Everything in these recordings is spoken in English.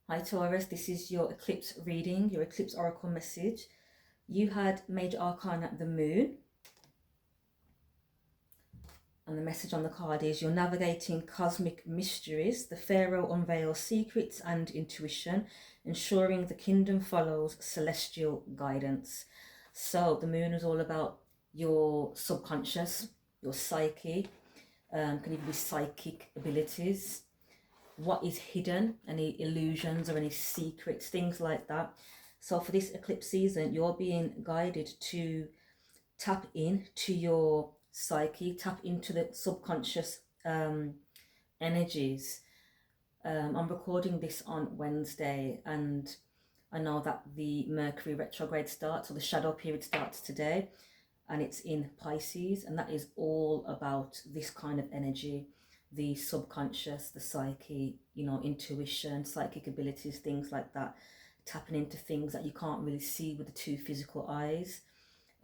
Hi Taurus, this is your eclipse reading, your eclipse oracle message. You had major arcana the moon, and the message on the card is you're navigating cosmic mysteries. The pharaoh unveils secrets and intuition, ensuring the kingdom follows celestial guidance. So the moon is all about your subconscious, your psyche, can even be psychic abilities, what is hidden, any illusions or any secrets, things like that. So for this eclipse season, you're being guided to tap into your psyche, tap into the subconscious energies. I'm recording this on Wednesday, and I know that the Mercury retrograde starts, or the shadow period starts today, and it's in Pisces, and that is all about this kind of energy, the subconscious, the psyche, you know, intuition, psychic abilities, things like that, tapping into things that you can't really see with the two physical eyes,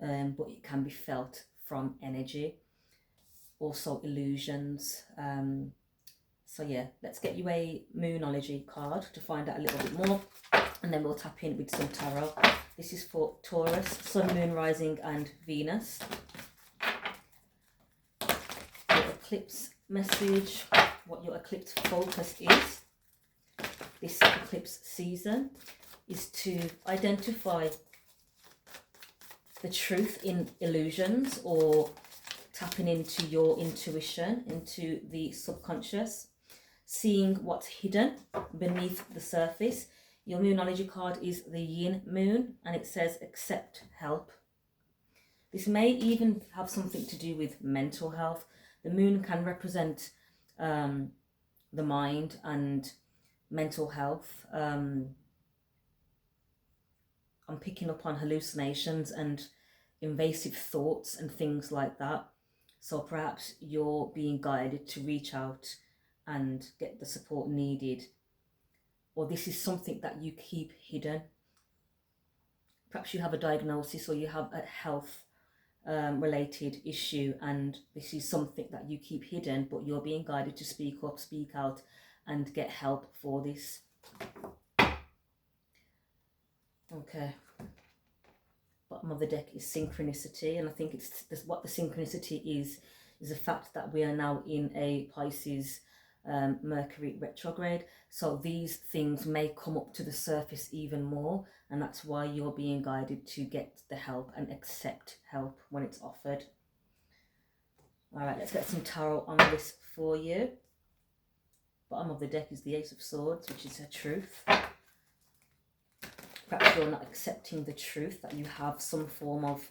but it can be felt from energy. Also illusions. So yeah, let's get you a Moonology card to find out a little bit more, and then we'll tap in with some tarot. This is for Taurus, Sun, Moon, Rising and Venus. Your eclipse message, what your eclipse focus is this eclipse season, is to identify the truth in illusions, or tapping into your intuition, into the subconscious, seeing what's hidden beneath the surface. Your Moonology card is the Yin Moon, and it says accept help. This may even have something to do with mental health. The moon can represent the mind and mental health. I'm picking up on hallucinations and invasive thoughts and things like that. So perhaps you're being guided to reach out and get the support needed, or this is something that you keep hidden. Perhaps you have a diagnosis, or you have a health related issue, and this is something that you keep hidden, but you're being guided to speak up, speak out and get help for this. Okay, bottom of the deck is synchronicity, and I think it's this, what the synchronicity is the fact that we are now in a Pisces Mercury retrograde. So these things may come up to the surface even more, and that's why you're being guided to get the help and accept help when it's offered. All right, let's get some tarot on this for you. Bottom of the deck is the Ace of Swords, which is a truth. Perhaps you're not accepting the truth, that you have some form of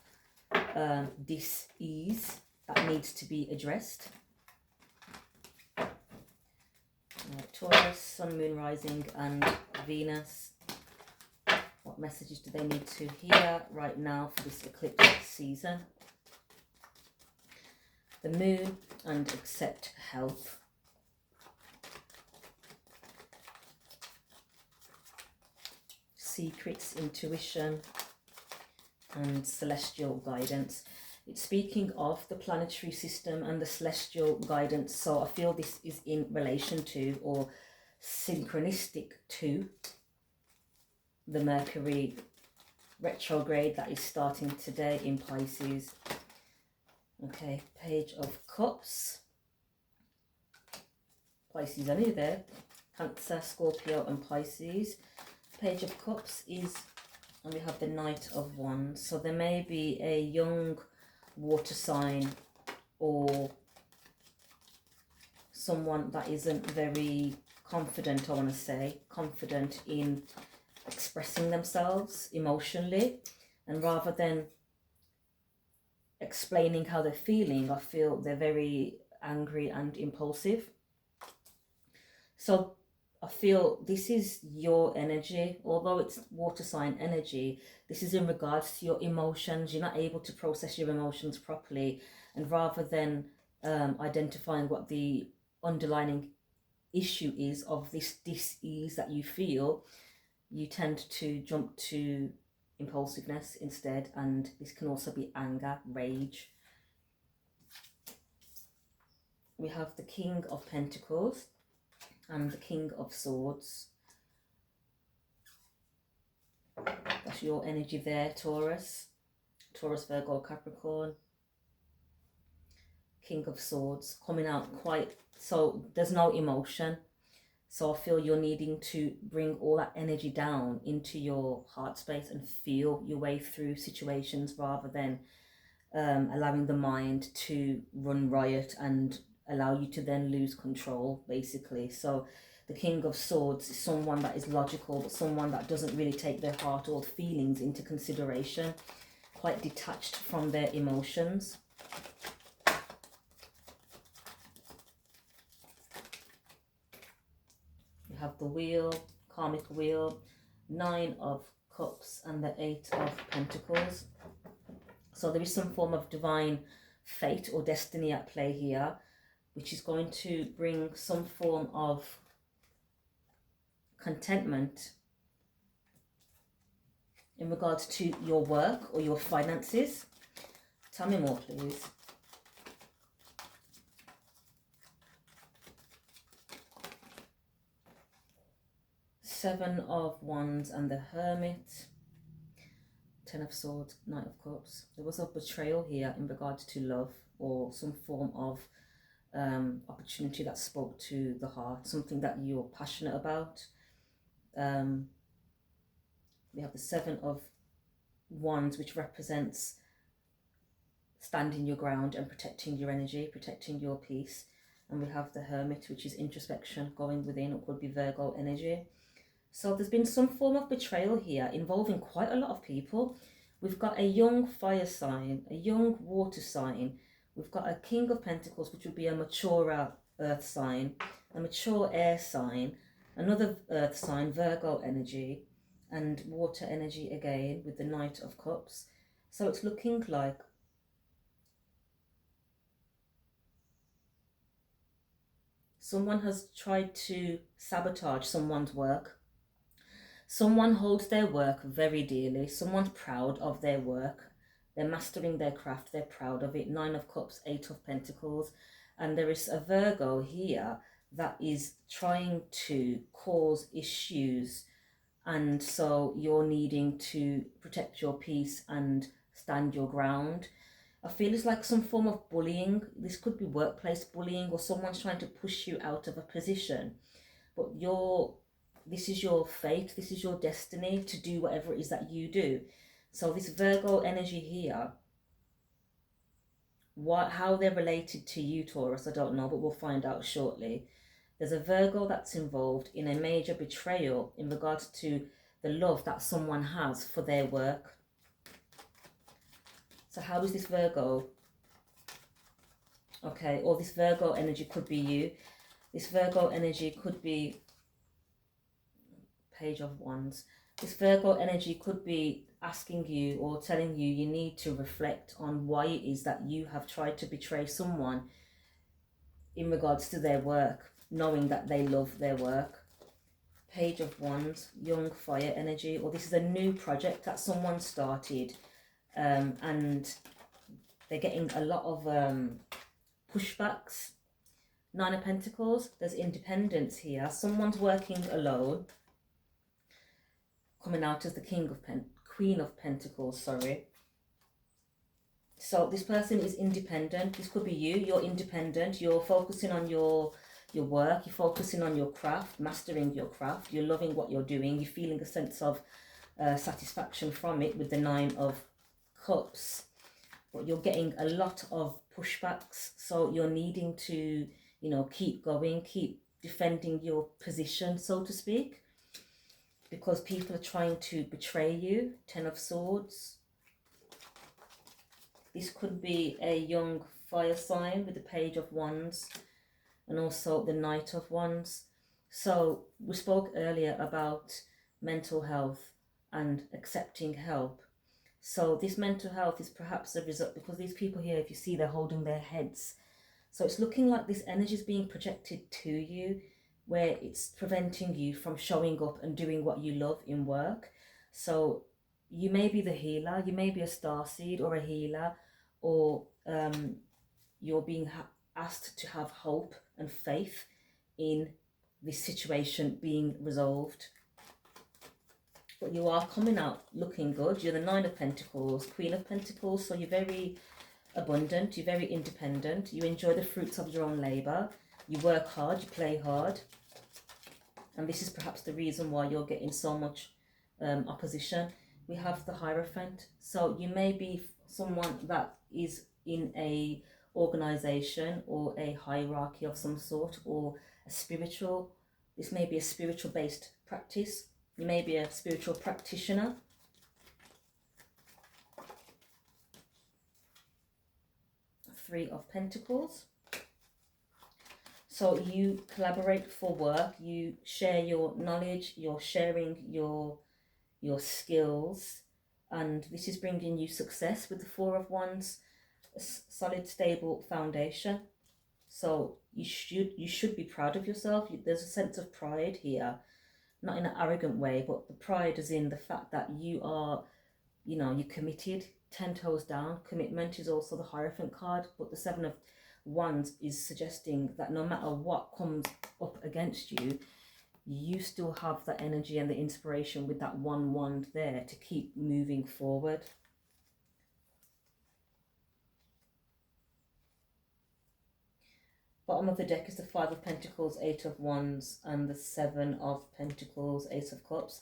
dis-ease that needs to be addressed. Taurus, Sun, Moon, Rising and Venus. What messages do they need to hear right now for this eclipse season? The Moon and accept help. Secrets, intuition and celestial guidance. It's speaking of the planetary system and the celestial guidance, so I feel this is in relation to, or synchronistic to, the Mercury retrograde that is starting today in Pisces. Okay, Page of Cups. Pisces, are you there? Cancer, Scorpio and Pisces. Page of Cups is, and we have the Knight of Wands. So there may be a young water sign, or someone that isn't very confident, I want to say, confident in expressing themselves emotionally, and rather than explaining how they're feeling, I feel they're very angry and impulsive. So I feel this is your energy, although it's water sign energy. This is in regards to your emotions. You're not able to process your emotions properly, and rather than identifying what the underlying issue is of this dis-ease that you feel, you tend to jump to impulsiveness instead, and this can also be anger, rage. We have the King of Pentacles and the King of Swords. That's your energy there, Taurus. Taurus, Virgo, Capricorn. King of Swords, coming out quite, so there's no emotion. So I feel you're needing to bring all that energy down into your heart space and feel your way through situations rather than allowing the mind to run riot and allow you to then lose control, basically. So the King of Swords is someone that is logical, but someone that doesn't really take their heart or feelings into consideration, quite detached from their emotions. You have the wheel, karmic wheel, 9 of Cups and the 8 of Pentacles. So there is some form of divine fate or destiny at play here, which is going to bring some form of contentment in regards to your work or your finances. Tell me more, please. Seven of Wands and the Hermit. 10 of Swords, Knight of Cups. There was a betrayal here in regards to love or some form of opportunity that spoke to the heart, something that you're passionate about. We have the 7 of Wands, which represents standing your ground and protecting your energy, protecting your peace. And we have the Hermit, which is introspection, going within. It could be Virgo energy. So there's been some form of betrayal here involving quite a lot of people. We've got a young fire sign, a young water sign. We've got a King of Pentacles, which would be a mature earth sign, a mature air sign, another earth sign, Virgo energy, and water energy again with the Knight of Cups. So it's looking like someone has tried to sabotage someone's work. Someone holds their work very dearly. Someone's proud of their work. They're mastering their craft. They're proud of it. 9 of Cups, 8 of Pentacles. And there is a Virgo here that is trying to cause issues. And so you're needing to protect your peace and stand your ground. I feel it's like some form of bullying. This could be workplace bullying, or someone's trying to push you out of a position. But this is your fate, this is your destiny to do whatever it is that you do. So this Virgo energy here, how they're related to you, Taurus, I don't know, but we'll find out shortly. There's a Virgo that's involved in a major betrayal in regards to the love that someone has for their work. So how is this Virgo? Okay, or this Virgo energy could be you. This Virgo energy could be Page of Wands. This Virgo energy could be asking you or telling you you need to reflect on why it is that you have tried to betray someone in regards to their work, knowing that they love their work. Page of Wands, young fire energy, or this is a new project that someone started and they're getting a lot of pushbacks. 9 of Pentacles, there's independence here. Someone's working alone. Coming out as the Queen of Pentacles, sorry. So this person is independent. This could be you. You're independent. You're focusing on your work. You're focusing on your craft, mastering your craft. You're loving what you're doing. You're feeling a sense of satisfaction from it with the 9 of Cups. But you're getting a lot of pushbacks. So you're needing to, keep going, keep defending your position, so to speak, because people are trying to betray you. 10 of Swords. This could be a young fire sign with the Page of Wands and also the Knight of Wands. So we spoke earlier about mental health and accepting help. So this mental health is perhaps a result, because these people here, if you see, they're holding their heads. So it's looking like this energy is being projected to you, where it's preventing you from showing up and doing what you love in work. So you may be the healer, you may be a starseed or a healer, or you're being asked to have hope and faith in this situation being resolved. but you are coming out looking good. You're the Nine of Pentacles, Queen of Pentacles, so you're very abundant, you're very independent, you enjoy the fruits of your own labour, you work hard, you play hard, and this is perhaps the reason why you're getting so much opposition. We have the Hierophant, so you may be someone that is in a organization or a hierarchy of some sort, or a spiritual, this may be a spiritual based practice, you may be a spiritual practitioner. Three of Pentacles. So you collaborate for work, you share your knowledge, you're sharing your skills, and this is bringing you success with the Four of Wands, a solid, stable foundation. So you should be proud of yourself. There's a sense of pride here, not in an arrogant way, but the pride is in the fact that you are, you're committed, 10 toes down. Commitment is also the Hierophant card, but the Seven of Wands is suggesting that no matter what comes up against you, you still have that energy and the inspiration with that one wand there to keep moving forward. Bottom of the deck is the Five of Pentacles, Eight of Wands, and the Seven of Pentacles, Ace of Cups.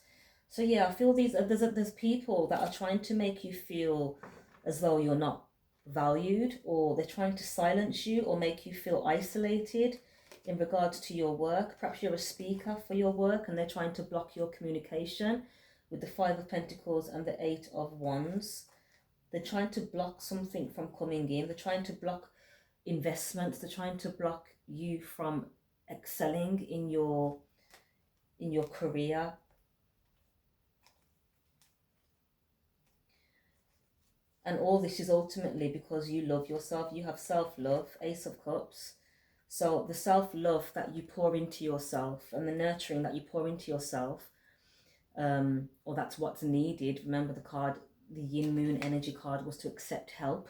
So yeah, I feel there's people that are trying to make you feel as though you're not valued, or they're trying to silence you or make you feel isolated in regards to your work. Perhaps you're a speaker for your work and they're trying to block your communication with the Five of Pentacles and the Eight of Wands. They're trying to block something from coming in. They're trying to block investments. They're trying to block you from excelling in your career. And all this is ultimately because you love yourself. You have self-love, Ace of Cups. So the self-love that you pour into yourself and the nurturing that you pour into yourself, or that's what's needed. Remember the card, the Yin Moon energy card, was to accept help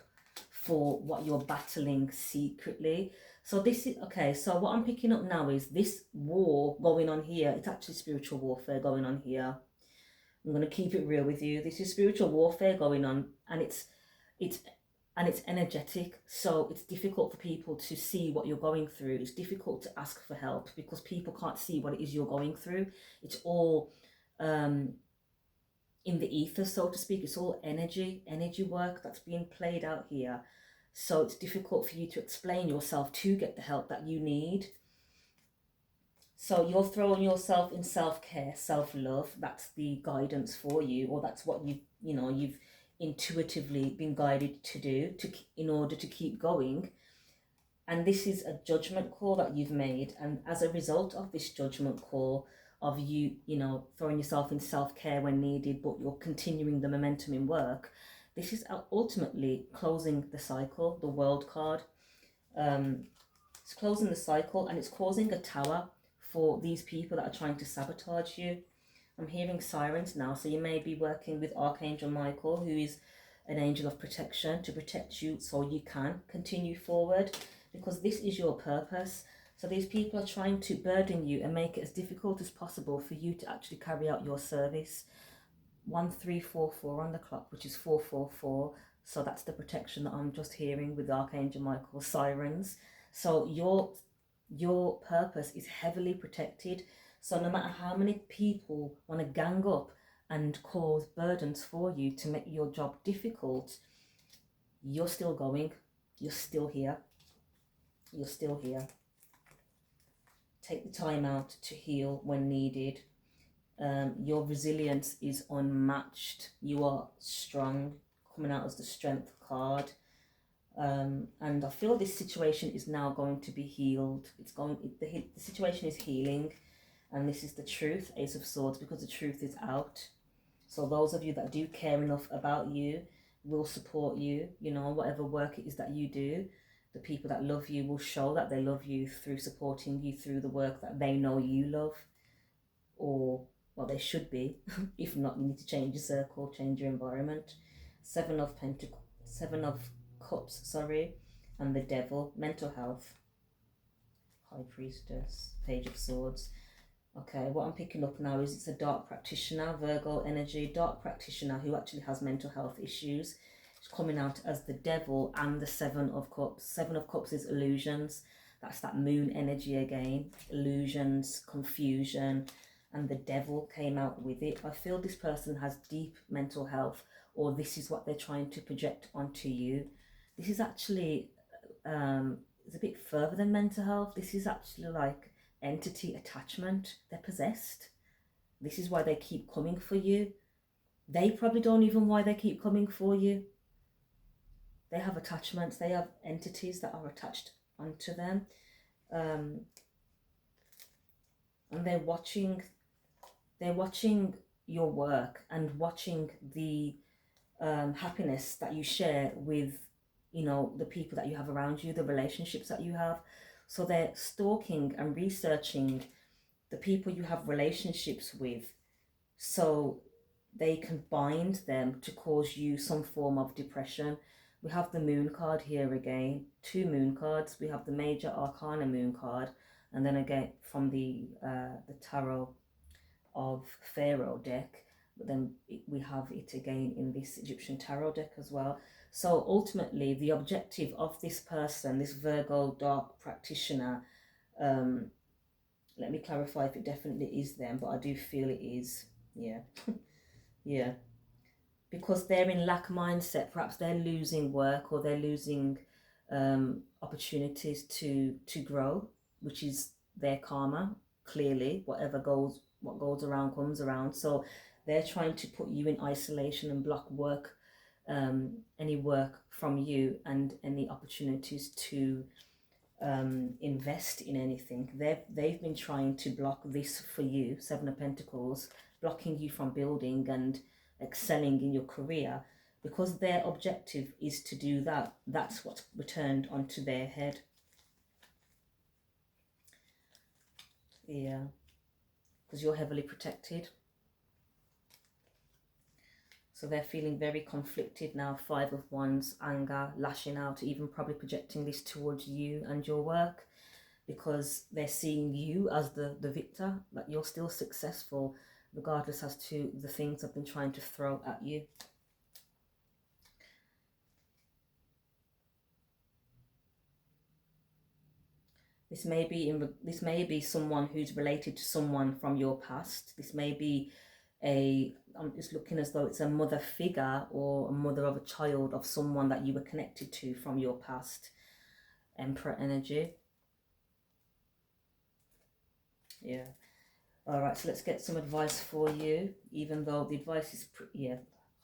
for what you're battling secretly. So this is, okay, so what I'm picking up now is this war going on here. It's actually spiritual warfare going on here. I'm going to keep it real with you. This is spiritual warfare going on, and it's energetic. So it's difficult for people to see what you're going through. It's difficult to ask for help because people can't see what it is you're going through. It's all in the ether, so to speak. It's all energy work that's being played out here. So it's difficult for you to explain yourself to get the help that you need. So you're throwing yourself in self-care, self-love. That's the guidance for you, or that's what you've intuitively been guided to do in order to keep going. And this is a judgment call that you've made, and as a result of this judgment call of you throwing yourself in self-care when needed, but you're continuing the momentum in work, this is ultimately closing the cycle. The World card, it's closing the cycle, and it's causing a tower for these people that are trying to sabotage you. I'm hearing sirens now, so you may be working with Archangel Michael, who is an angel of protection, to protect you so you can continue forward, because this is your purpose. So these people are trying to burden you and make it as difficult as possible for you to actually carry out your service. 1344 on the clock, which is 444. So that's the protection that I'm just hearing with Archangel Michael sirens. So your purpose is heavily protected. So no matter how many people want to gang up and cause burdens for you to make your job difficult, you're still going. You're still here. You're still here. Take the time out to heal when needed. Your resilience is unmatched. You are strong, coming out as the Strength card. And I feel this situation is now going to be healed. The situation is healing, and this is the truth, Ace of Swords, because the truth is out. So those of you that do care enough about you will support you, whatever work it is that you do. The people that love you will show that they love you through supporting you through the work that they know you love, or, well, they should be. If not, you need to change your circle, change your environment. Seven of Cups, and the Devil, mental health, High Priestess, Page of Swords. Okay, what I'm picking up now is it's a dark practitioner, Virgo energy, dark practitioner who actually has mental health issues. It's coming out as the devil and the Seven of Cups. Seven of Cups is illusions. That's that moon energy again. Illusions, confusion, and the devil came out with it. I feel this person has deep mental health, or this is what they're trying to project onto you. This is actually, it's a bit further than mental health. This is actually like entity attachment. They're possessed. This is why they keep coming for you. They probably don't even why they keep coming for you. They have attachments. They have entities that are attached onto them, and they're watching your work and watching the happiness that you share with, you know, the people that you have around you, the relationships that you have. So they're stalking and researching the people you have relationships with, so they can bind them to cause you some form of depression. We have the moon card here again, two moon cards. We have the major arcana moon card, and then again from the tarot of Pharaoh deck, but then we have it again in this Egyptian tarot deck as well. So ultimately the objective of this person, this Virgo dark practitioner, let me clarify if it definitely is them, but I do feel it is. Yeah. Yeah, because they're in lack mindset. Perhaps they're losing work, or they're losing opportunities to grow, which is their karma. Clearly, what goes around comes around. So they're trying to put you in isolation and block work, any work from you, and any opportunities to invest in anything. They've been trying to block this for you, Seven of Pentacles, blocking you from building and excelling in your career, because their objective is to do that. That's what's returned onto their head. Yeah, because you're heavily protected. So they're feeling very conflicted now. Five of Wands, anger, lashing out, even probably projecting this towards you and your work, because they're seeing you as the victor, that you're still successful regardless as to the things I've been trying to throw at you. This may be someone who's related to someone from your past. This may be I'm just looking as though it's a mother figure or a mother of a child of someone that you were connected to from your past. Emperor energy. Yeah. All right, so let's get some advice for you, even though the advice is,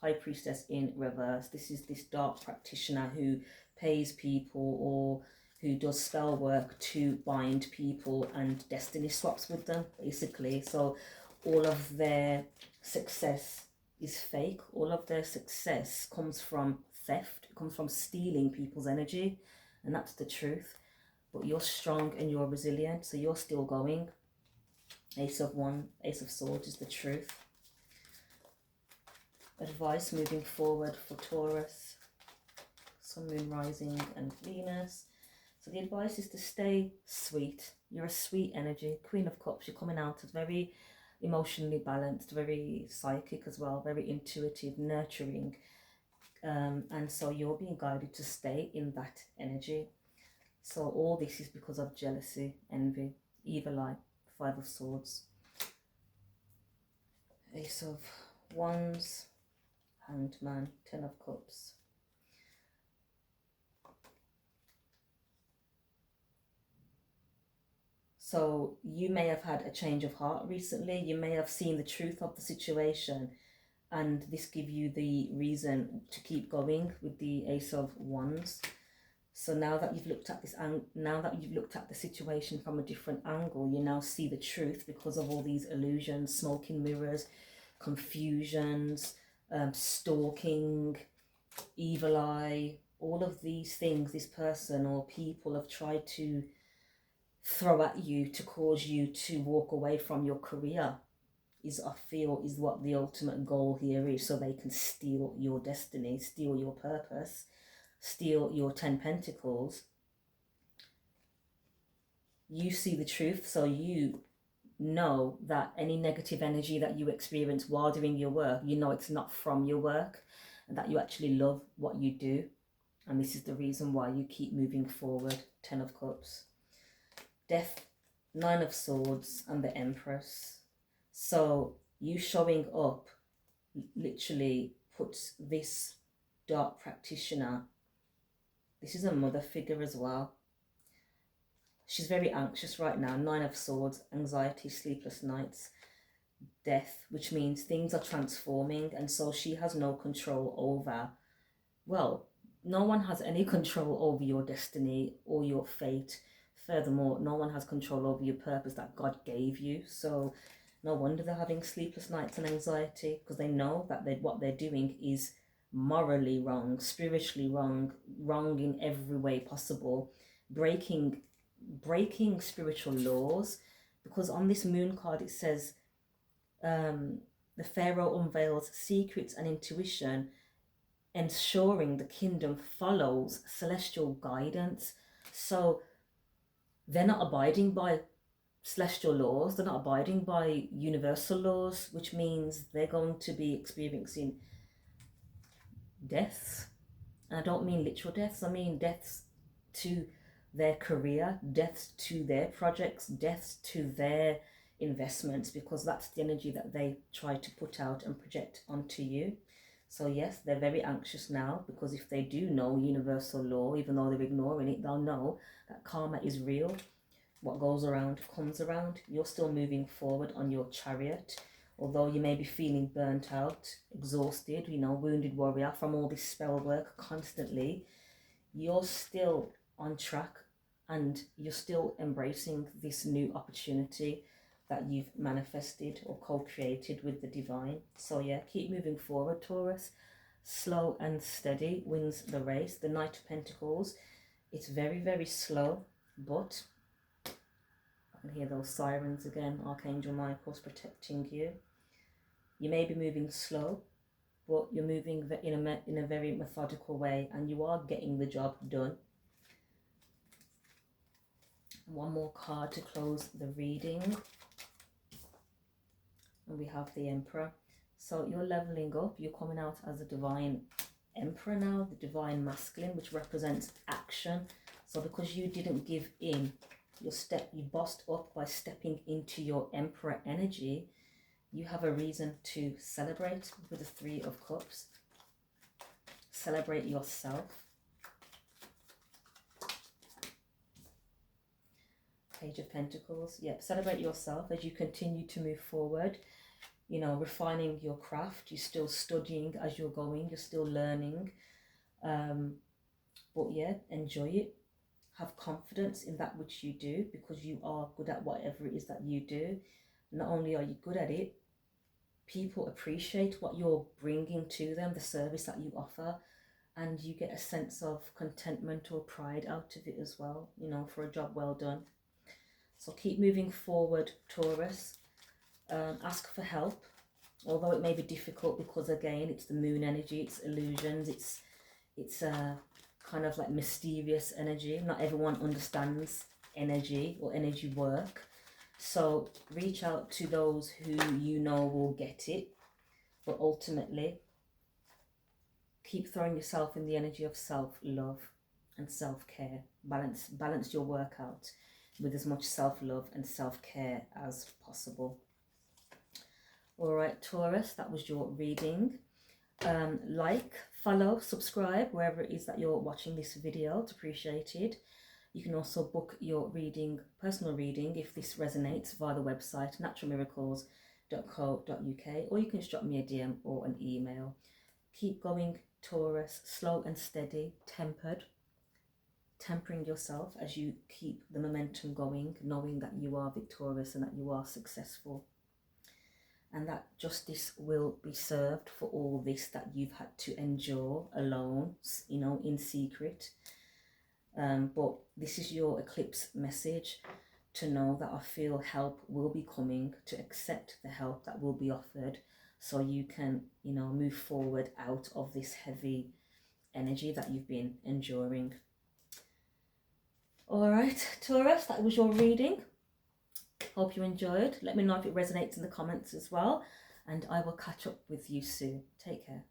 High Priestess in reverse. This is this dark practitioner who pays people or who does spell work to bind people and destiny swaps with them, basically. So all of their success is fake. All of their success comes from theft. It comes from stealing people's energy, and that's the truth. But you're strong and you're resilient, so you're still going. Ace of Swords is the truth. Advice moving forward for Taurus, Sun, Moon, Rising and Venus. So the advice is to stay sweet. You're a sweet energy. Queen of Cups, you're coming out as very emotionally balanced, very psychic as well, very intuitive, nurturing. And so you're being guided to stay in that energy. So all this is because of jealousy, envy, evil eye. Five of Swords, Ace of Wands, Hanged Man, Ten of Cups. So you may have had a change of heart recently. You may have seen the truth of the situation, and this give you the reason to keep going with the Ace of Wands. So now that you've looked at this, now that you've looked at the situation from a different angle, you now see the truth because of all these illusions, smoking mirrors, confusions, stalking, evil eye, all of these things this person or people have tried to throw at you to cause you to walk away from your career is, I feel, is what the ultimate goal here is, so they can steal your destiny, steal your purpose, steal your 10 Pentacles. You see the truth, so you know that any negative energy that you experience while doing your work, you know it's not from your work, and that you actually love what you do. And this is the reason why you keep moving forward. 10 of Cups, Death, 9 of Swords, and the Empress. So you showing up literally puts this dark practitioner, this is a mother figure as well. She's very anxious right now. 9 of Swords, anxiety, sleepless nights, Death, which means things are transforming, and so she has no control over, well, no one has any control over your destiny or your fate. Furthermore, no one has control over your purpose that God gave you. So no wonder they're having sleepless nights and anxiety, because they know that what they're doing is morally wrong, spiritually wrong, wrong in every way possible, breaking spiritual laws. Because on this moon card it says the Pharaoh unveils secrets and intuition, ensuring the kingdom follows celestial guidance. So they're not abiding by celestial laws, they're not abiding by universal laws, which means they're going to be experiencing deaths. And I don't mean literal deaths, I mean deaths to their career, deaths to their projects, deaths to their investments, because that's the energy that they try to put out and project onto you. So yes, they're very anxious now, because if they do know universal law, even though they're ignoring it, they'll know that karma is real. What goes around comes around. You're still moving forward on your chariot, although you may be feeling burnt out, exhausted, wounded warrior from all this spell work constantly. You're still on track, and you're still embracing this new opportunity that you've manifested or co-created with the divine. So yeah, keep moving forward, Taurus. Slow and steady wins the race. The Knight of Pentacles, it's very, very slow, but I can hear those sirens again. Archangel Michael's protecting you. You may be moving slow, but you're moving in a very methodical way, and you are getting the job done. One more card to close the reading. And we have the Emperor. So you're leveling up. You're coming out as a divine Emperor now, the divine masculine, which represents action. So because you didn't give in, you bossed up by stepping into your Emperor energy, you have a reason to celebrate with the 3 of Cups. Celebrate yourself. Page of Pentacles. Yep, celebrate yourself as you continue to move forward. Refining your craft. You're still studying as you're going. You're still learning. But yeah, enjoy it. Have confidence in that which you do, because you are good at whatever it is that you do. Not only are you good at it, people appreciate what you're bringing to them, the service that you offer, and you get a sense of contentment or pride out of it as well, for a job well done. So keep moving forward, Taurus. Ask for help, although it may be difficult, because again, it's the moon energy, it's illusions, it's a kind of like mysterious energy. Not everyone understands energy or energy work. So reach out to those who you know will get it. But ultimately, keep throwing yourself in the energy of self-love and self-care. Balance your work out with as much self-love and self-care as possible. All right, Taurus, that was your reading. Like, follow, subscribe wherever it is that you're watching this video. It's appreciated. You can also book your reading, personal reading, if this resonates, via the website naturalmiracles.co.uk, or you can just drop me a DM or an email. Keep going, Taurus, slow and steady, tempering yourself as you keep the momentum going, knowing that you are victorious and that you are successful, and that justice will be served for all this that you've had to endure alone, in secret. But this is your eclipse message, to know that I feel help will be coming, to accept the help that will be offered, so you can, move forward out of this heavy energy that you've been enduring. All right, Taurus, that was your reading. Hope you enjoyed. Let me know if it resonates in the comments as well, and I will catch up with you soon. Take care.